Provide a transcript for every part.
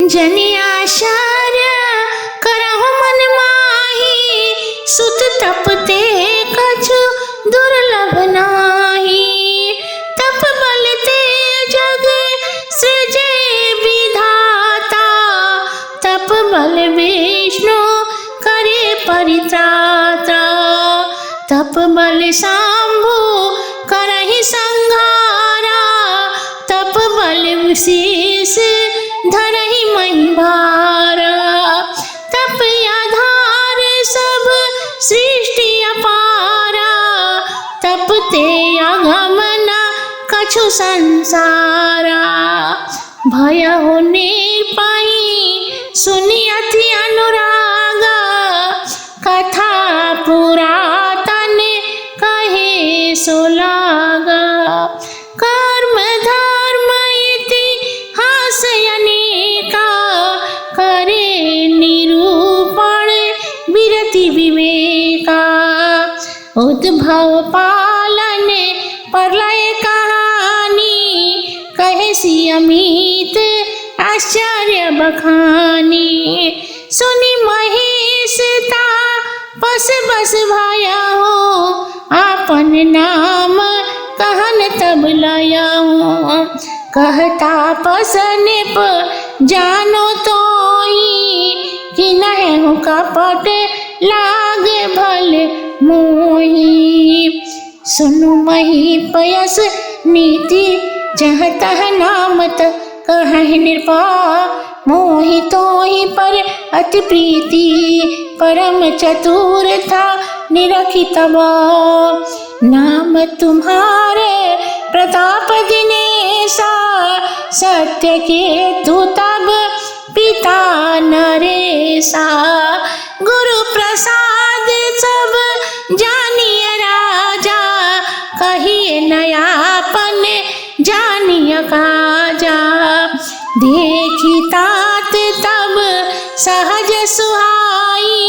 जनि आचार्य करहु मन माही, सुत तपते कछु दुर्लभ नाही। तप बलते जग सृजे विधाता, तप बल विष्णु करे परित्राता। तप बल शंभु करहि संहारा, तप बल विशेष धरहि महिभारा। तप आधार सब सृष्टि अपारा, तप ते अगम न कछु संसारा। भयहु निरपहि सुनि अति अनुरागा, कथा पुरातन कहे सो लागा। कर्म धर्म इतिहास अनेका, करे निरूपण विरति विवेका। उद्भव पालन प्रलय कहानी, कहे सी अमित आश्चर्य बखानी। सुनि महेश तापस बस भाया हो, आपन नाम कहन तब लाया हो। कहता पस निप जानो तोही, कि नहु कपट लागे भल मोही। सुनु मही पयस नीति, जह तह नामत कहहि निरपा। मोहि तोहि पर अति प्रीति, परम चतुर था निरखि तबा। नाम तुम्हारे प्रताप दिनेशा, सत्य के तू तब पिता नरेशा। गुरु प्रसाद सब जानिए राजा, कहिए नयापन जानिए काजा। देखी तात तब सहज सुहाई,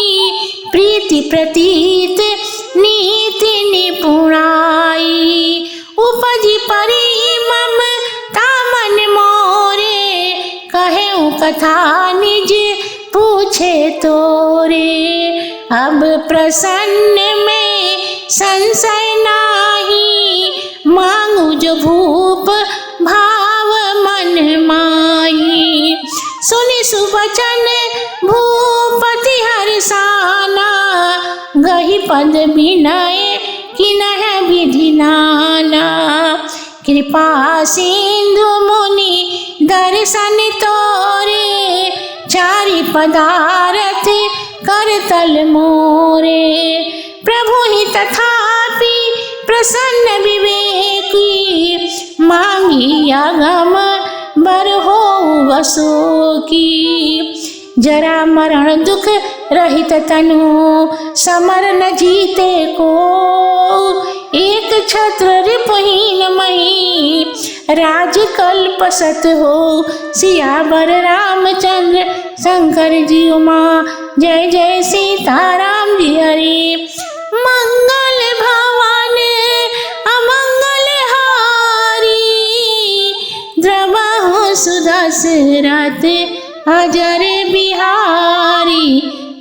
प्रीति प्रतीत नीति निपुणाई। उपजी परी ममता मन मोरे, कहेऊ कथा निज पूछे तोरे। अब प्रसन्न में संशय नाही, मांगू जो भूप भाव मन माही। सुनि सुवचन भूपति हर्षाना, गहि पद विनय किनहि विधि नाना। कृपा सिंधु मुनि दर्शन तोरे, चारि पदारथ करतल मोरे। प्रभु ही तथापि प्रसन्न विवेकी, मांगी अगम बर हो वसो की। जरा मरण दुख रहित तनु, समर न जीते को। एक छत्र रिपुहीन मही, राज कल्प सत हो। सियावर रामचंद्र शंकर जी उमा, जय जय सीताराम जी हरि। मंगल भवन अमंगल हारी, द्रवहु सुदशरथ अजर बिहारी।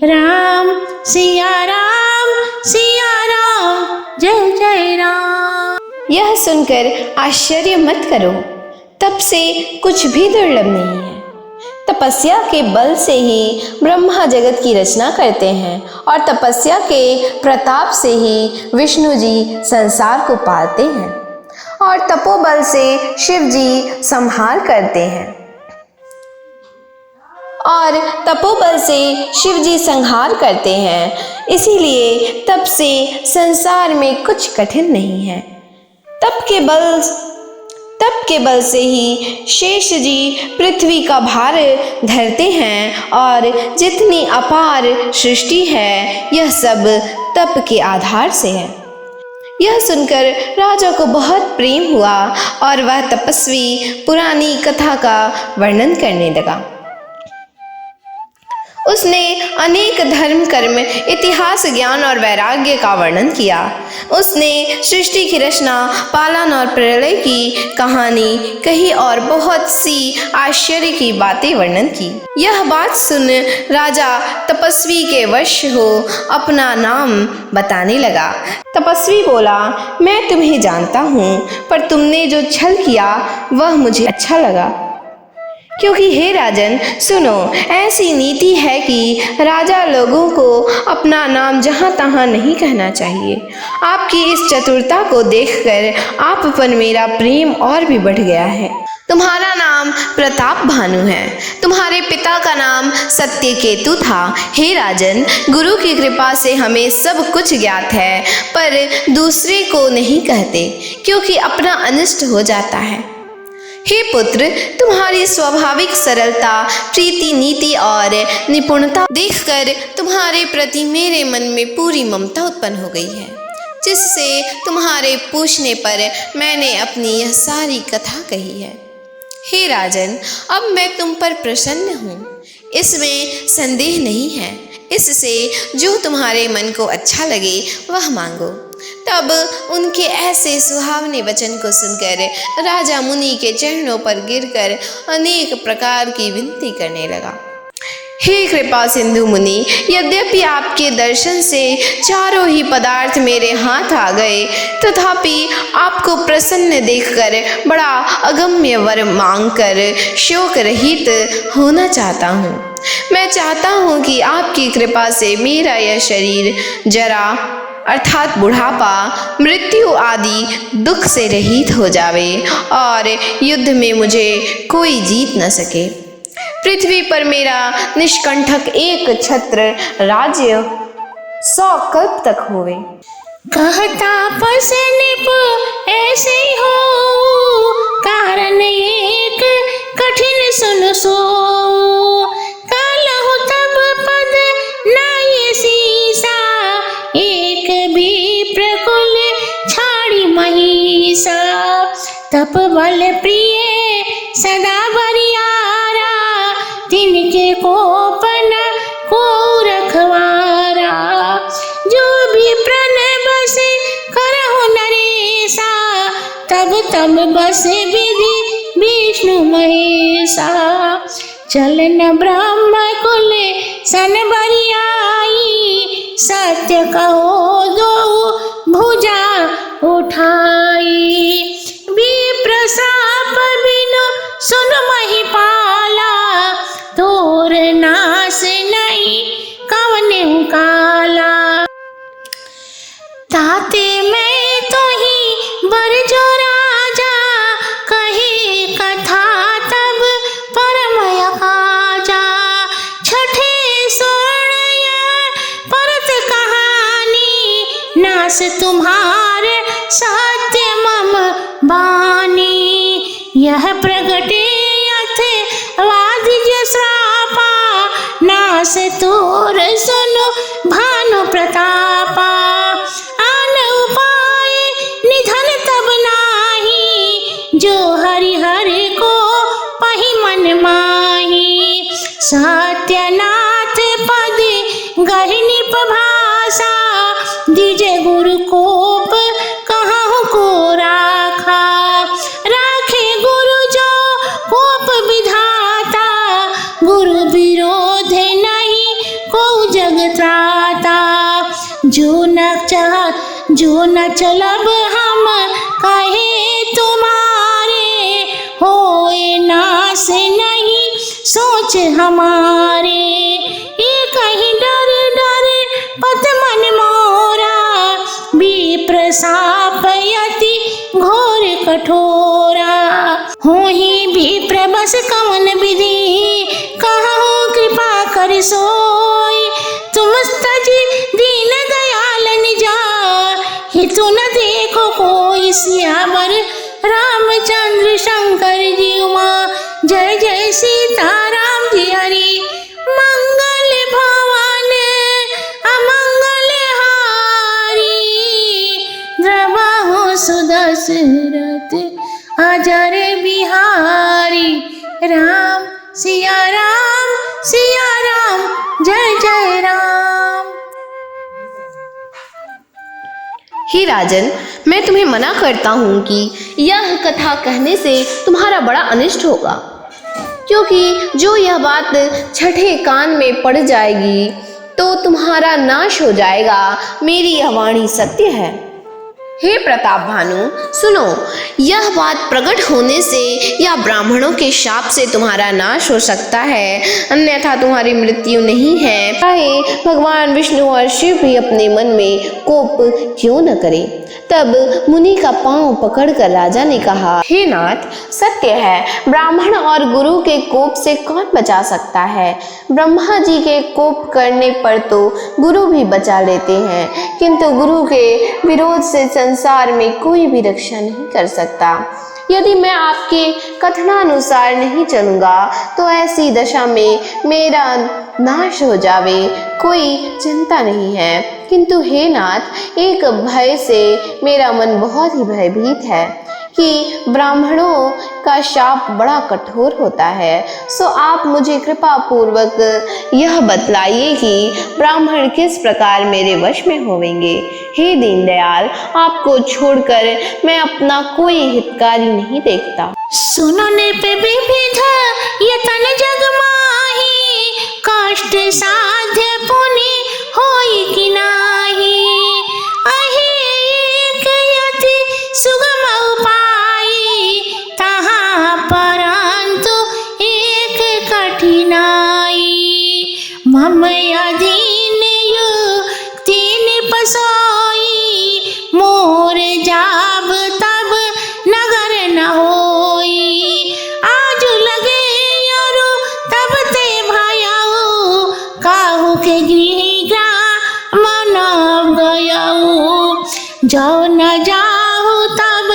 राम सिया राम, जय जय राम। यह सुनकर आश्चर्य मत करो, तप से कुछ भी दुर्लभ नहीं है। तपस्या के बल से ही ब्रह्मा जगत की रचना करते हैं, और तपस्या के प्रताप से ही विष्णु जी संसार को पालते हैं, और तपोबल से शिव जी संहार करते हैं। और तपोबल से शिव जी संहार करते हैं, इसीलिए तप से संसार में कुछ कठिन नहीं है। तप के बल से ही शेष जी पृथ्वी का भार धरते हैं, और जितनी अपार सृष्टि है यह सब तप के आधार से है। यह सुनकर राजा को बहुत प्रेम हुआ, और वह तपस्वी पुरानी कथा का वर्णन करने लगा। उसने अनेक धर्म कर्म, इतिहास, ज्ञान और वैराग्य का वर्णन किया। उसने सृष्टि की रचना, पालन और प्रलय की कहानी कही और बहुत सी आश्चर्य की बातें वर्णन की। यह बात सुन राजा तपस्वी के वश हो अपना नाम बताने लगा। तपस्वी बोला, मैं तुम्हें जानता हूँ, पर तुमने जो छल किया वह मुझे अच्छा लगा। क्योंकि हे राजन, सुनो, ऐसी नीति है कि राजा लोगों को अपना नाम जहाँ तहाँ नहीं कहना चाहिए। आपकी इस चतुरता को देखकर आप पर मेरा प्रेम और भी बढ़ गया है। तुम्हारा नाम प्रताप भानु है। तुम्हारे पिता का नाम सत्यकेतु था। हे राजन, गुरु की कृपा से हमें सब कुछ ज्ञात है, पर दूसरे को नहीं कहते, क्योंकि अपना अनिष्ट हो जाता है। हे पुत्र, तुम्हारी स्वाभाविक सरलता, प्रीति, नीति और निपुणता देखकर तुम्हारे प्रति मेरे मन में पूरी ममता उत्पन्न हो गई है, जिससे तुम्हारे पूछने पर मैंने अपनी यह सारी कथा कही है। हे राजन, अब मैं तुम पर प्रसन्न हूँ, इसमें संदेह नहीं है। इससे जो तुम्हारे मन को अच्छा लगे वह मांगो। तब उनके ऐसे सुहावने वचन को सुनकर राजा मुनि के चरणों पर गिरकर अनेक प्रकार की विनती करने लगा। हे कृपा सिंधु मुनि, यद्यपि आपके दर्शन से चारों ही पदार्थ मेरे हाथ आ गए, तथापि आपको प्रसन्न देखकर बड़ा अगम्य वर मांगकर शोक रहित होना चाहता हूँ। मैं चाहता हूँ कि आपकी कृपा से मेरा यह शरीर जरा अर्थात बुढ़ापा, मृत्यु आदि दुख से रहित हो जावे और युद्ध में मुझे कोई जीत न सके। पृथ्वी पर मेरा निष्कंठक एक छत्र राज्य 100 कल्प तक होवे। कहता पसनिप ऐसे हो, कारण एक कठिन सुन सो। कालहु तब पद नाये सीसा, एक भी प्रकुल छाड़ी महिषा। तप बल प्रिय सदा बरियारा, तिनके कोपन को रखवारा। जो भी प्रण बस करहु नरेसा, तब तब बस विधि विष्णु महेशा। चलन ब्रह्म कुल सन बरियाई, सत्य कहो दो भुजा उठाई। विप्र श्राप बिनु सुन महिपाला, तोर नाश नहीं कवने काला। ताते मैं तो ही बर जो राजा, कही कथा तब परमय काजा। छठे स्वर्ण परत कहानी, नास तुम्हारे सत्य मम बानी। यह प्रगटे वादिज श्रापा, नास तोर सुनो भानु प्रतापा। आन उपाय निधन तब नाही, जो हरि हरि को पहि मन माही। सत्यनाथ पद गहिनी भाषा, दिजे गुरु कोप कहाँ को राखा। राखे गुरु जो कोप विधाता, गुरु विरोध नहीं को जग त्राता। जो न चलब हम कहे तुम्हारे, होए नाश नहीं सोच हमारे। ये कहीं डर डर पत मन मोरा, विप्र शाप यति घोर कठोरा। हो ही विप्र बस कवन विधि, कहो कृपा कर सोई। तुम तजी दीन दयाल निजा, हितु न देखो कोई सियावर। रामचंद्र शंकर जी उमा, जय जय सीताराम जी हरि। मंगल भवन अमंगल हारी, द्रवहु सुदशरथ अजर बिहारी। राम सिया राम हे राजन, मैं तुम्हें मना करता हूँ कि यह कथा कहने से तुम्हारा बड़ा अनिष्ट होगा, क्योंकि जो यह बात छठे कान में पड़ जाएगी तो तुम्हारा नाश हो जाएगा। मेरी यह वाणी सत्य है। हे प्रताप भानु, सुनो, यह बात प्रकट होने से या ब्राह्मणों के शाप से तुम्हारा नाश हो सकता है, अन्यथा तुम्हारी मृत्यु नहीं है। चाहे भगवान विष्णु और शिव भी अपने मन में कोप क्यों न करें। तब मुनि का पांव पकड़कर राजा ने कहा, हे नाथ, सत्य है, ब्राह्मण और गुरु के कोप से कौन बचा सकता है। ब्रह्मा जी के कोप करने पर तो गुरु भी बचा लेते हैं, किंतु गुरु के विरोध से संसार में कोई भी रक्षा नहीं कर सकता। यदि मैं आपके कथनानुसार नहीं चलूँगा तो ऐसी दशा में मेरा नाश हो जावे, कोई चिंता नहीं है। किंतु हे नाथ, एक भय से मेरा मन बहुत ही भयभीत है कि ब्राह्मणों का शाप बड़ा कठोर होता है। सो आप मुझे कृपा पूर्वक यह बतलाइए कि ब्राह्मण किस प्रकार मेरे वश में होवेंगे। हे दीनदयाल, आपको छोड़कर मैं अपना कोई हितकारी नहीं देखता। सुनने पे विविध ये तन जग माही, कष्ट साध्य पुनि होई कि नाही। अहि एक यति सुगम उपाय, तहाँ परंतु एक कठिनाई। मम अधीन युक्ति निपसोई, मोर जाब तब नगर न होई। आज लगे यरु तब ते भयऊ, काहू के गृह मनव गयऊ। जो न जाहू तब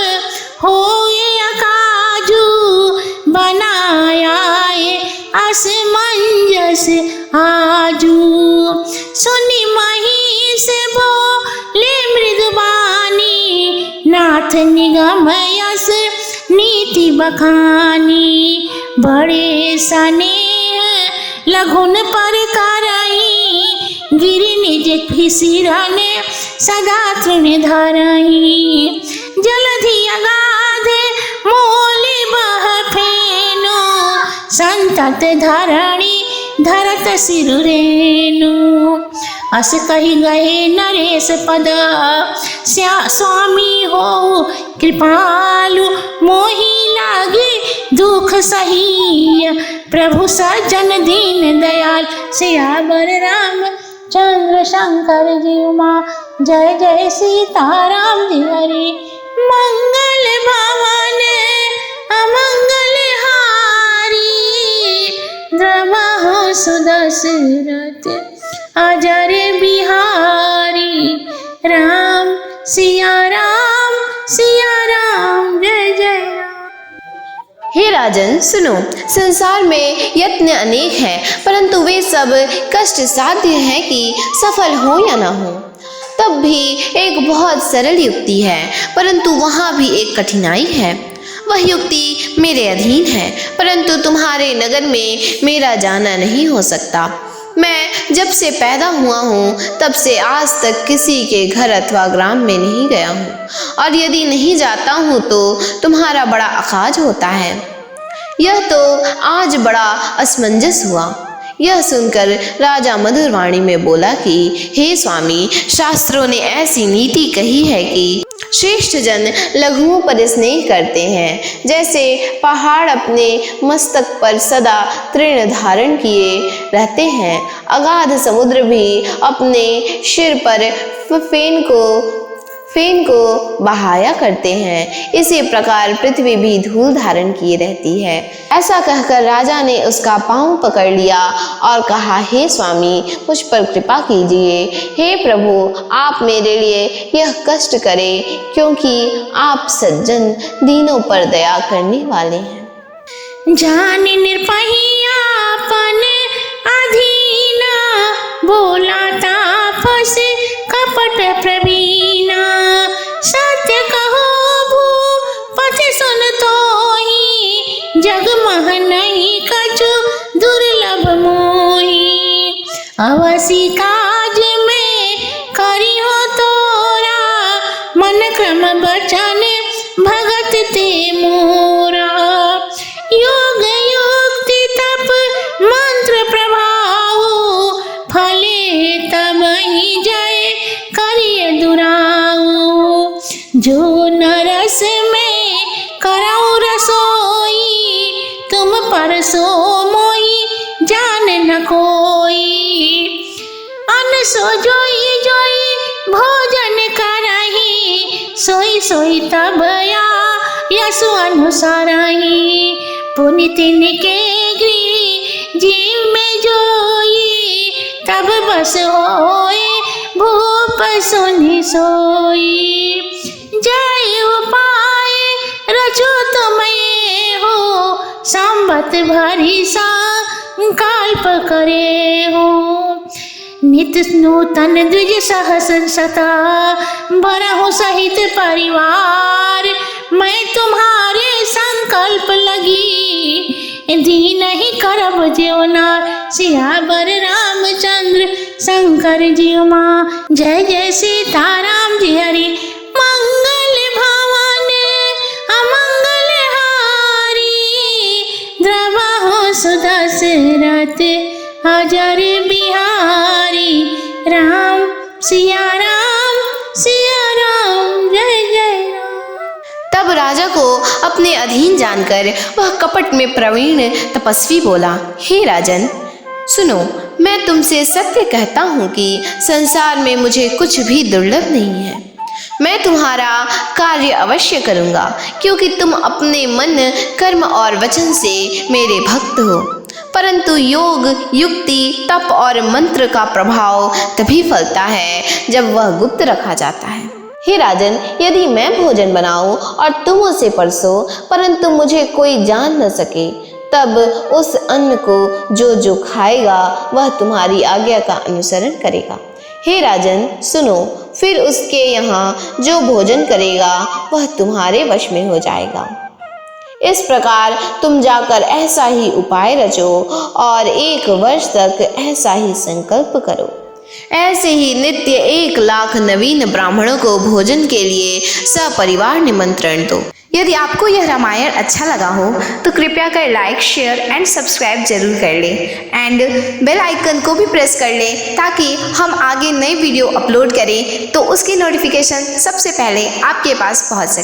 होए अकाजू, बनाया असमंजस आजू। सुनी महिष बोले मृदुबानी, नाथ निगम यस नीति बखानी। बड़े सनेह लघुन पर करई, गिरि निज फिसिरन सदा तृण धरई। जलधि अगाध मोलि बह फेनु, संतत धरणी धरत सिरु रेनु। अस कहि गए नरेश पद, स्वामी हो कृपालु। मोहि लागे दुख सही, प्रभु सज्जन दीन दयाल। सियावर राम चंद्र शंकर जी उमा, जय जय सीताराम जी हरि। मंगल भवन अमंगल हारी, द्रवहु सुदशरथ अजर बिहारी। राम सिया राम, जय जय राम। हे राजन, सुनो, संसार में यत्न अनेक हैं, परंतु वे सब कष्ट साध्य हैं कि सफल हो या न हो। तब भी एक बहुत सरल युक्ति है, परंतु वहाँ भी एक कठिनाई है। वह युक्ति मेरे अधीन है, परंतु तुम्हारे नगर में मेरा जाना नहीं हो सकता। मैं जब से पैदा हुआ हूँ तब से आज तक किसी के घर अथवा ग्राम में नहीं गया हूँ, और यदि नहीं जाता हूँ तो तुम्हारा बड़ा अकाज होता है। यह तो आज बड़ा असमंजस हुआ। यह सुनकर राजा मधुर वाणी में बोला कि हे स्वामी, शास्त्रों ने ऐसी नीति कही है कि श्रेष्ठ जन लघुओं पर स्नेह करते हैं। जैसे पहाड़ अपने मस्तक पर सदा तृण धारण किए रहते हैं, अगाध समुद्र भी अपने सिर पर फेन को बहाया करते हैं, इसी प्रकार पृथ्वी भी धूल धारण किए रहती है। ऐसा कहकर राजा ने उसका पांव पकड़ लिया और कहा, हे स्वामी, मुझ पर कृपा कीजिए। हे प्रभु, आप मेरे लिए यह कष्ट करें, क्योंकि आप सज्जन दीनों पर दया करने वाले हैं। जान निर्पहियापन अधीना, बोला तापस कपट प्रवीणा। सत्य कहो भूपति सुन तोहि, जग मह नहीं कछु दुर्लभ मोहि। अवसी काज में करियो तोरा, सोई सोई तब यसु अनुसारही पुनित के गृह जीव में जोई तब बस होए भूप सुनि सोई जय उपाय रचो तुम्हें हो संबत भरी संकल्प करे हो नित नूतन द्विज सहस्र शता बरहु सहित परिवार मैं तुम्हारे संकल्प लगी दी नहीं करब ज्योना सियावर रामचंद्र शंकर जी माँ जय जय सीताराम जी हरि मंगल भवन अमंगल हारी द्रवहु सुदशरथ अजर बिहारी राम सिया राम जय जय राम। तब राजा को अपने अधीन जानकर वह कपट में प्रवीण तपस्वी बोला, हे राजन सुनो, मैं तुमसे सत्य कहता हूँ कि संसार में मुझे कुछ भी दुर्लभ नहीं है। मैं तुम्हारा कार्य अवश्य करूँगा क्योंकि तुम अपने मन कर्म और वचन से मेरे भक्त हो। परंतु योग युक्ति तप और मंत्र का प्रभाव तभी फलता है जब वह गुप्त रखा जाता है। हे राजन, यदि मैं भोजन बनाऊं और तुम उसे परसो परंतु मुझे कोई जान न सके, तब उस अन्न को जो जो खाएगा वह तुम्हारी आज्ञा का अनुसरण करेगा। हे राजन सुनो, फिर उसके यहाँ जो भोजन करेगा वह तुम्हारे वश में हो जाएगा। इस प्रकार तुम जाकर ऐसा ही उपाय रचो और 1 वर्ष तक ऐसा ही संकल्प करो। ऐसे ही नित्य 1 लाख नवीन ब्राह्मणों को भोजन के लिए सपरिवार निमंत्रण दो। यदि आपको यह रामायण अच्छा लगा हो तो कृपया कर लाइक शेयर एंड सब्सक्राइब जरूर कर ले एंड बेल आइकन को भी प्रेस कर ले ताकि हम आगे नई वीडियो अपलोड करें तो उसकी नोटिफिकेशन सबसे पहले आपके पास पहुंच सके।